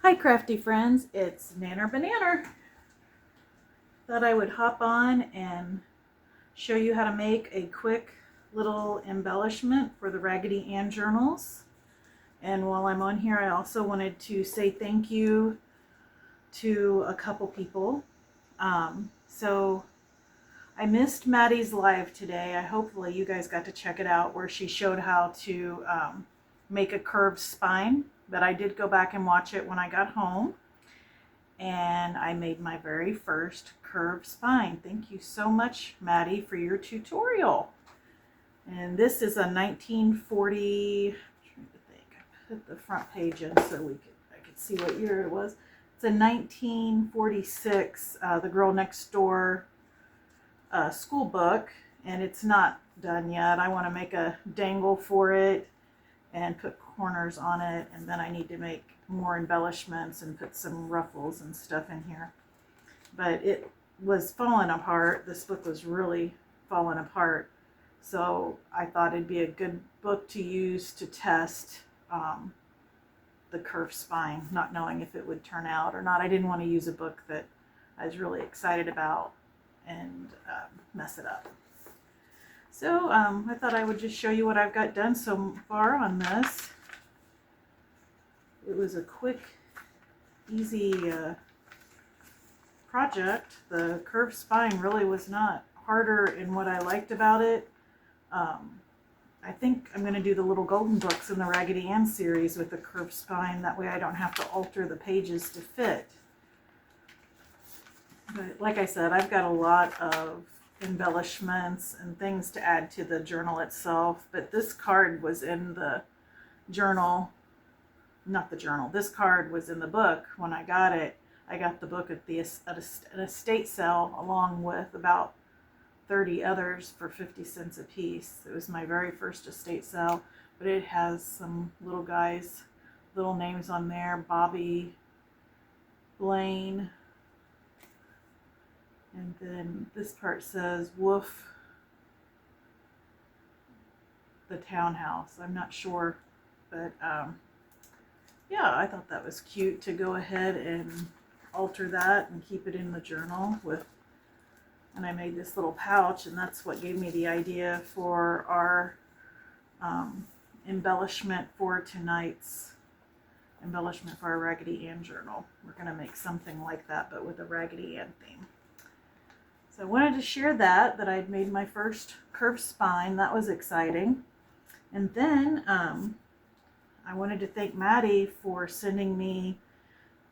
Hi crafty friends, it's Nanner BaNanner. Thought I would hop on and show you how to make a quick little embellishment for the Raggedy Ann journals. And while I'm on here, I also wanted to say thank you to a couple people. So I missed Maddie's live today. Hopefully you guys got to check it out where she showed how to make a curved spine, but I did go back and watch it when I got home. And I made my very first curved spine. Thank you so much, Maddie, for your tutorial. And this is a 1940, I'm trying to think, I put the front page in so I could see what year it was. It's a 1946, The Girl Next Door school book, and it's not done yet. I want to make a dangle for it and put corners on it, and then I need to make more embellishments and put some ruffles and stuff in here. But it was falling apart. This book was really falling apart, so I thought it'd be a good book to use to test the curved spine, not knowing if it would turn out or not. I didn't want to use a book that I was really excited about and mess it up. So I thought I would just show you what I've got done so far on this. It was a quick, easy project. The curved spine really was not harder in what I liked about it. I think I'm going to do the little golden books in the Raggedy Ann series with the curved spine. That way I don't have to alter the pages to fit. But like I said, I've got a lot of embellishments and things to add to the journal itself. But this card was in the journal. Not the journal. This card was in the book when I got it. I got the book at an estate sale along with about 30 others for 50 cents a piece. It was my very first estate sale, but it has some little guys, little names on there. Bobby, Blaine, and then this part says Woof, the townhouse. I'm not sure, but yeah, I thought that was cute to go ahead and alter that and keep it in the journal with, and I made this little pouch, and that's what gave me the idea for our embellishment for tonight's embellishment for our Raggedy Ann journal. We're going to make something like that, but with a Raggedy Ann theme. So I wanted to share that I'd made my first curved spine. That was exciting. And then I wanted to thank Maddie for sending me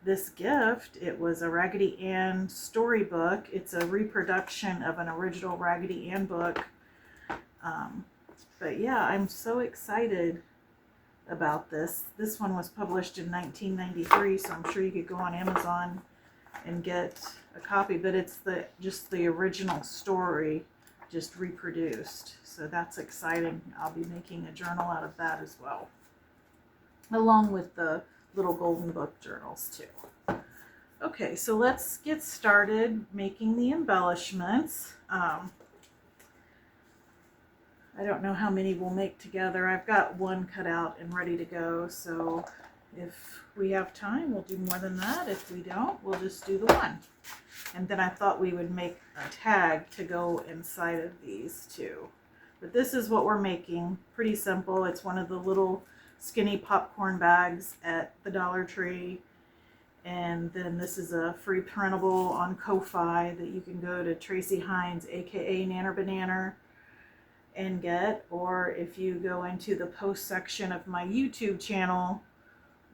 this gift. It was a Raggedy Ann storybook. It's a reproduction of an original Raggedy Ann book. But yeah, I'm so excited about this. This one was published in 1993, so I'm sure you could go on Amazon and get a copy, but it's just the original story, just reproduced. So that's exciting. I'll be making a journal out of that as well, along with the little golden book journals too. Okay, so let's get started making the embellishments. I don't know how many we'll make together. I've got one cut out and ready to go, so if we have time, we'll do more than that. If we don't, we'll just do the one. And then I thought we would make a tag to go inside of these too. But this is what we're making. Pretty simple. It's one of the little skinny popcorn bags at the Dollar Tree. And then this is a free printable on Ko-Fi that you can go to Tracie Hinds, aka Nanner BaNanner, and get. Or if you go into the post section of my YouTube channel,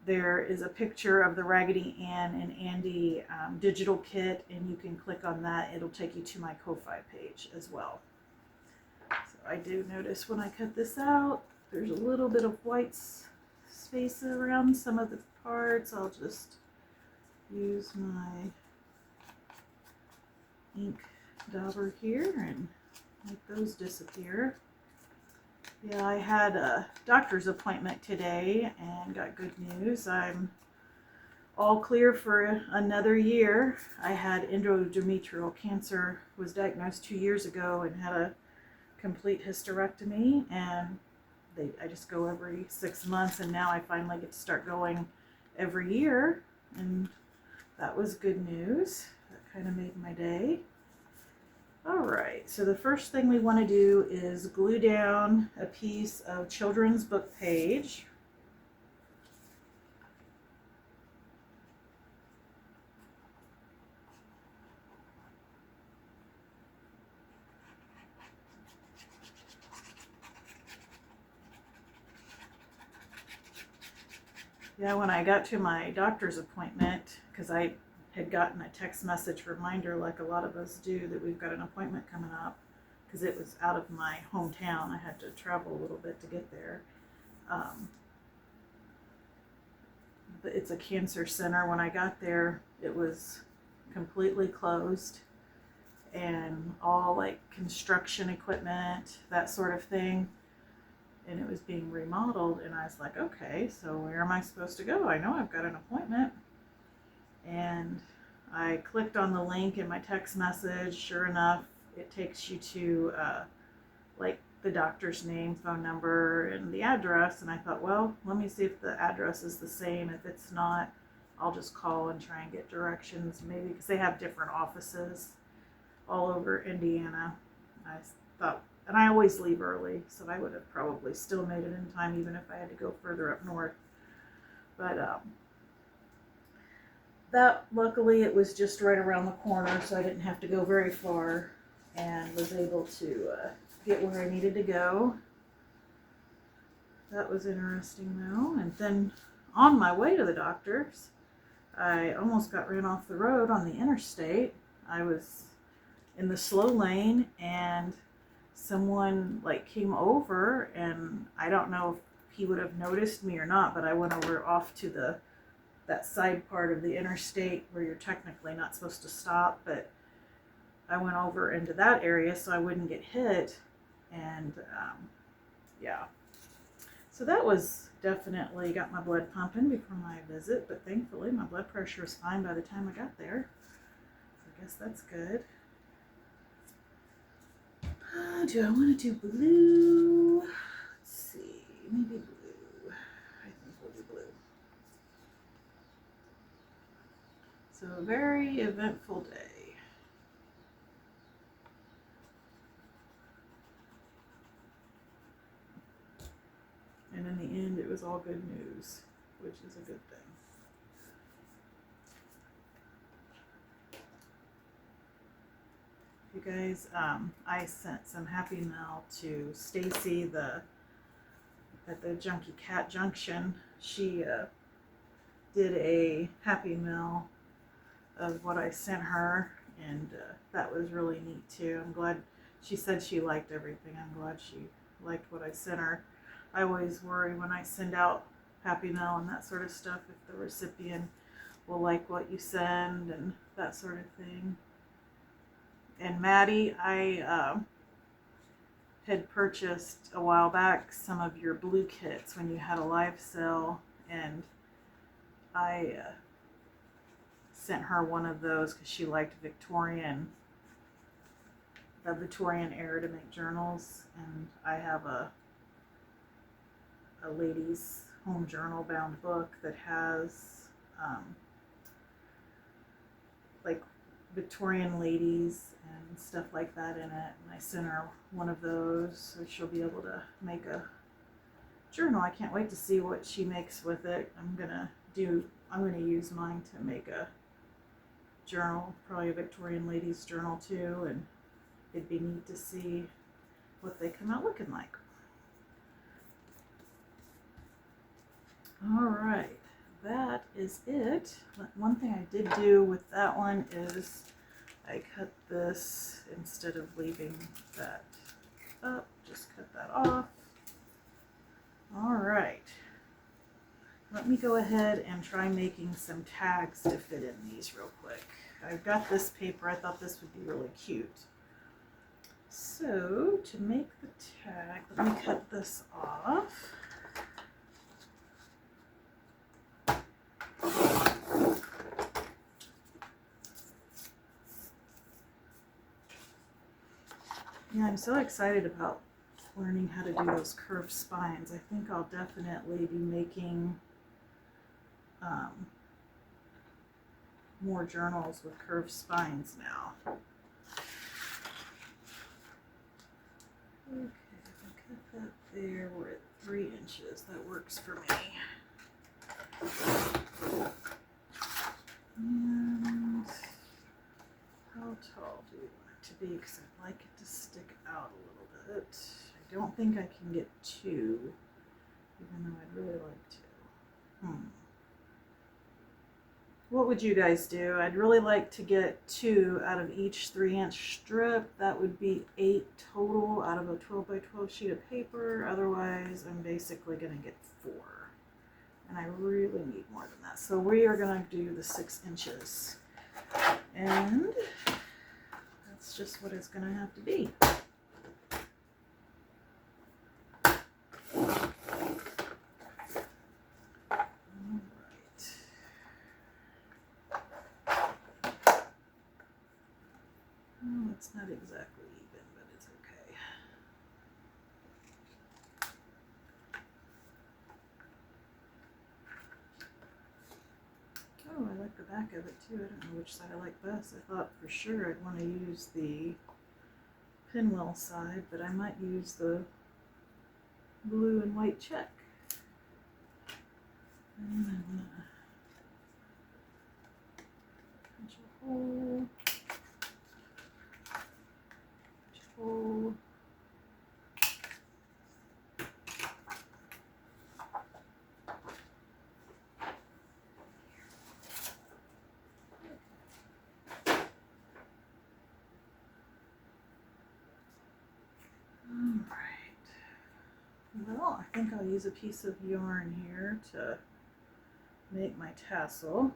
there is a picture of the Raggedy Ann and Andy digital kit, and you can click on that. It'll take you to my Ko-Fi page as well. So I do notice when I cut this out, there's a little bit of white space around some of the parts. I'll just use my ink dauber here and make those disappear. Yeah, I had a doctor's appointment today and got good news. I'm all clear for another year. I had endometrial cancer, was diagnosed 2 years ago, and had a complete hysterectomy, and I just go every 6 months, and now I finally get to start going every year. and that was good news. That kind of made my day. All right, so the first thing we want to do is glue down a piece of children's book page. Yeah, when I got to my doctor's appointment, because I had gotten a text message reminder like a lot of us do that we've got an appointment coming up, because it was out of my hometown. I had to travel a little bit to get there. But it's a cancer center. When I got there, it was completely closed, and all like construction equipment, that sort of thing. And it was being remodeled, and I was like, okay, so where am I supposed to go? I know I've got an appointment. And I clicked on the link in my text message. Sure enough, it takes you to like the doctor's name, phone number, and the address. And I thought, well, let me see if the address is the same. If it's not, I'll just call and try and get directions, maybe, because they have different offices all over Indiana. I thought, and I always leave early, so I would have probably still made it in time even if I had to go further up north. But that, luckily, it was just right around the corner, so I didn't have to go very far, and was able to get where I needed to go. That was interesting, though. And then on my way to the doctor's, I almost got ran off the road on the interstate. I was in the slow lane, and someone like came over, and I don't know if he would have noticed me or not, but I went over off to that side part of the interstate where you're technically not supposed to stop, but I went over into that area so I wouldn't get hit. And yeah, so that was definitely got my blood pumping before my visit, but thankfully my blood pressure was fine by the time I got there, so I guess that's good. Do I want to do blue? Let's see, maybe blue. I think we'll do blue. So a very eventful day. And in the end, it was all good news, which is a good thing. You guys, I sent some Happy Mail to Stacy at the Junkie Cat Junction. She did a Happy Mail of what I sent her, and that was really neat too. I'm glad she said she liked everything. I'm glad she liked what I sent her. I always worry when I send out Happy Mail and that sort of stuff if the recipient will like what you send and that sort of thing. And Maddie, I had purchased a while back some of your blue kits when you had a live sale, and I sent her one of those because she liked the Victorian era to make journals, and I have a ladies' home journal bound book that has like Victorian ladies and stuff like that in it, and I sent her one of those so she'll be able to make a journal. I can't wait to see what she makes with it. I'm gonna use mine to make a journal, probably a Victorian ladies journal too, and it'd be neat to see what they come out looking like. All right, that is it. One thing I did do with that one is I cut this instead of leaving that up, just cut that off. All right, let me go ahead and try making some tags to fit in these real quick. I've got this paper. I thought this would be really cute. So to make the tag, let me cut this off. Yeah, I'm so excited about learning how to do those curved spines. I think I'll definitely be making more journals with curved spines now. Okay, if I cut that there, we're at 3 inches. That works for me. And how tall do we want it to be? Because I'd like it to stick out a little bit. I don't think I can get 2, even though I'd really like to. What would you guys do? I'd really like to get 2 out of each 3-inch strip. That would be 8 total out of a 12 by 12 sheet of paper. Otherwise, I'm basically going to get 4. And I really need more than that. So we are going to do the 6 inches. And that's just what it's going to have to be. It's not exactly even, but it's okay. Oh, I like the back of it too. I don't know which side I like best. I thought for sure I'd want to use the pinwheel side, but I might use the blue and white check. And I'm going to punch a hole. Hole. Well, I think I'll use a piece of yarn here to make my tassel.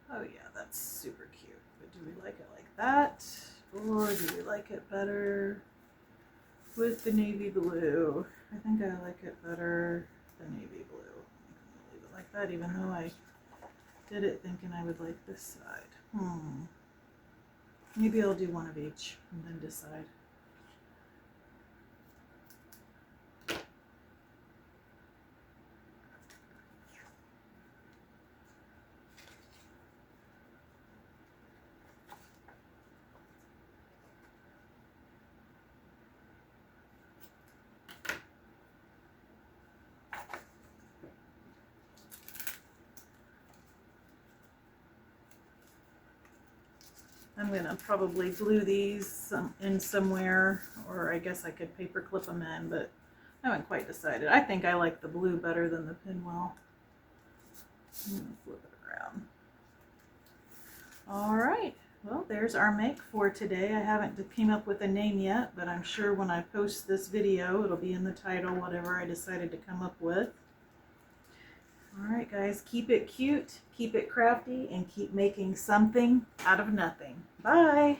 Oh yeah, that's super cute. But do we like it like that? Or do we like it better with the navy blue? I think I like it better the navy blue. I'm gonna leave it like that, even though I did it thinking I would like this side. Maybe I'll do one of each and then decide. I'm going to probably glue these in somewhere, or I guess I could paper clip them in, but I haven't quite decided. I think I like the blue better than the pinwheel. I'm going to flip it around. All right, well, there's our make for today. I haven't came up with a name yet, but I'm sure when I post this video, it'll be in the title, whatever I decided to come up with. All right, guys, keep it cute, keep it crafty, and keep making something out of nothing. Bye.